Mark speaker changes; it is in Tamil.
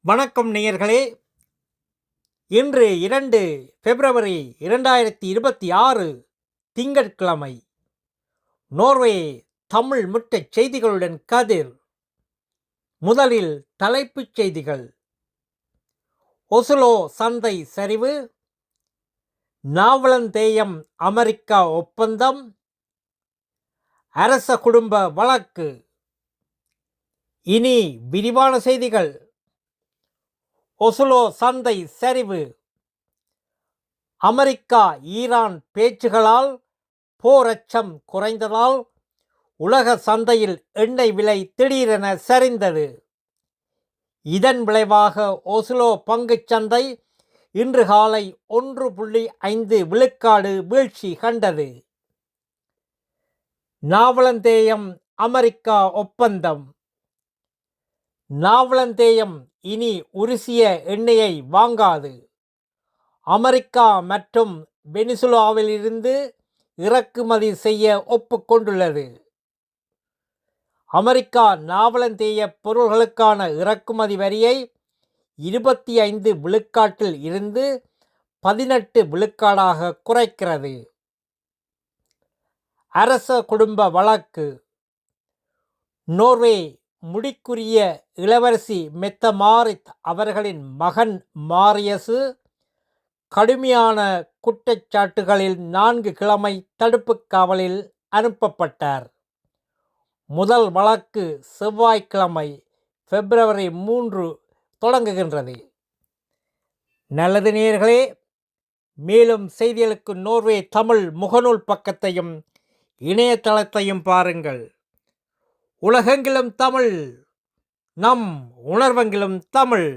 Speaker 1: வணக்கம் நேயர்களே. இன்று 2 பிப்ரவரி 2026 திங்கட்கிழமை. நோர்வே தமிழ் முற்றச் செய்திகளுடன் கதிர். முதலில் தலைப்புச் செய்திகள். ஒசுலோ சந்தை சரிவு, நாவலந்தேயம் அமெரிக்கா ஒப்பந்தம், அரச குடும்ப வழக்கு. இனி விரிவான செய்திகள். ஒசுலோ சந்தை சரிவு. அமெரிக்கா ஈரான் பேச்சுகளால் போர் அச்சம் குறைந்ததால் உலக சந்தையில் எண்ணெய் விலை திடீரென சரிந்தது. இதன் விளைவாக ஒசுலோ பங்குச் சந்தை இன்று காலை 1.5 விழுக்காடு வீழ்ச்சி கண்டது. நாவலந்தேயம் அமெரிக்கா ஒப்பந்தம். நாவலந்தேயம் இனி உருசிய எண்ணெயை வாங்காது. அமெரிக்கா மற்றும் வெனிசுலாவிலிருந்து இறக்குமதி செய்ய ஒப்புக்கொண்டுள்ளது. அமெரிக்கா நாவலந்தேய பொருள்களுக்கான இறக்குமதி வரியை 25 விழுக்காட்டில் இருந்து 18 விழுக்காடாக குறைக்கிறது. அரச குடும்ப வழக்கு. நோர்வே முடிக்குரிய இளவரசி மெத்த-மாரித் அவர்களின் மகன் மாரியசு கடுமையான குற்றச்சாட்டுகளில் 4 கிழமை தடுப்புக் காவலில் அனுப்பப்பட்டார். முதல் வழக்கு செவ்வாய்க்கிழமை பிப்ரவரி 3 தொடங்குகின்றது. நல்லது நேயர்களே, மேலும் செய்திகளுக்கு நோர்வே தமிழ் முகநூல் பக்கத்தையும் இணையதளத்தையும் பாருங்கள். உலகெங்கிலும் தமிழ், நம் உணர்வெங்கிலும் தமிழ்.